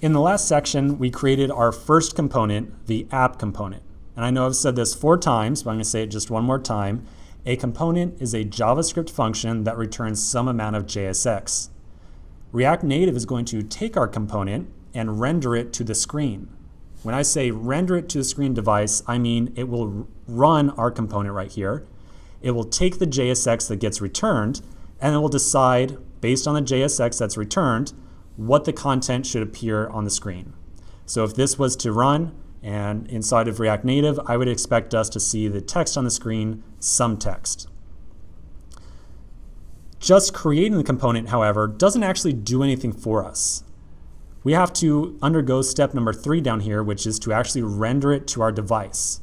In the last section, we created our first component, the app component. And I know I've said this 4 times, but I'm going to say it just one more time. A component is a JavaScript function that returns some amount of JSX. React Native is going to take our component and render it to the screen. When I say render it to the screen device, I mean it will run our component right here. It will take the JSX that gets returned, and it will decide, based on the JSX that's returned, what the content should appear on the screen. So if this was to run, and inside of React Native, I would expect us to see the text on the screen, some text. Just creating the component, however, doesn't actually do anything for us. We have to undergo step number 3 down here, which is to actually render it to our device.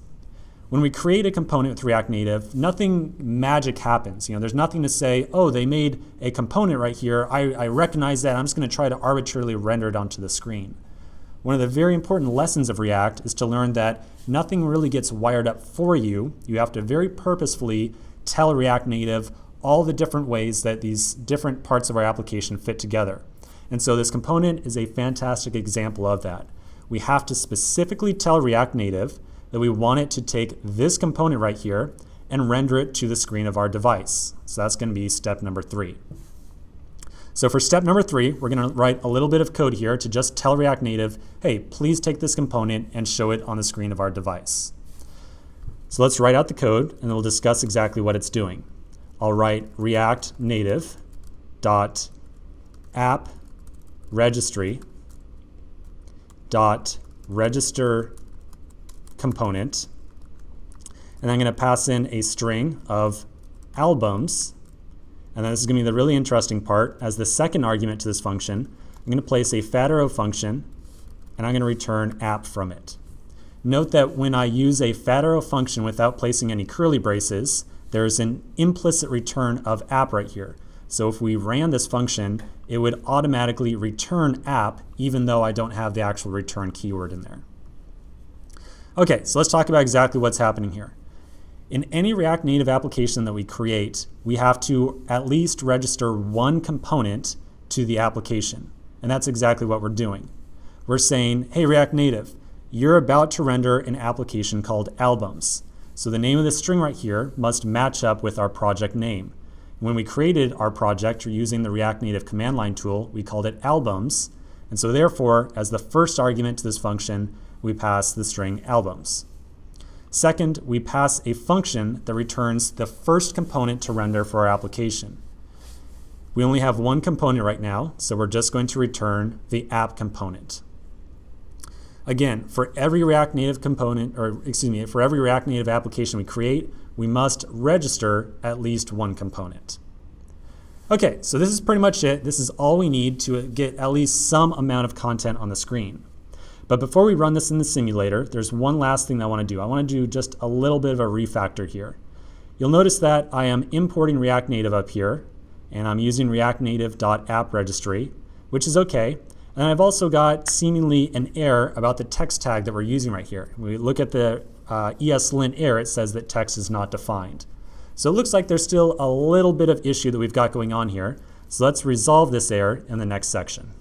When we create a component with React Native, nothing magic happens. There's nothing to say, oh, they made a component right here. I recognize that. I'm just going to try to arbitrarily render it onto the screen. One of the very important lessons of React is to learn that nothing really gets wired up for you. You have to very purposefully tell React Native all the different ways that these different parts of our application fit together. And so this component is a fantastic example of that. We have to specifically tell React Native that we want it to take this component right here and render it to the screen of our device. So that's going to be step number 3. So for step number 3, we're going to write a little bit of code here to just tell React Native, hey, please take this component and show it on the screen of our device. So let's write out the code, and then we'll discuss exactly what it's doing. I'll write React Native dot app registry dot register component, and I'm going to pass in a string of albums. And then this is going to be the really interesting part. As the second argument to this function, I'm going to place a fat arrow function, and I'm going to return app from it. Note that when I use a fat arrow function without placing any curly braces, there's an implicit return of app right here. So if we ran this function, it would automatically return app even though I don't have the actual return keyword in there. Okay, so let's talk about exactly what's happening here. In any React Native application that we create, we have to at least register one component to the application. And that's exactly what we're doing. We're saying, hey, React Native, you're about to render an application called albums. So the name of this string right here must match up with our project name. When we created our project using the React Native command line tool, we called it albums. And so therefore, as the first argument to this function, we pass the string albums. Second, we pass a function that returns the first component to render for our application. We only have one component right now, so we're just going to return the app component. Again, for every React Native component, for every React Native application we create, we must register at least one component. Okay, so this is pretty much it. This is all we need to get at least some amount of content on the screen. But before we run this in the simulator, there's one last thing that I want to do. I want to do just a little bit of a refactor here. You'll notice that I am importing React Native up here, and I'm using React Native.appRegistry, which is okay. And I've also got seemingly an error about the text tag that we're using right here. When we look at the ESLint error, it says that text is not defined. So it looks like there's still a little bit of issue that we've got going on here. So let's resolve this error in the next section.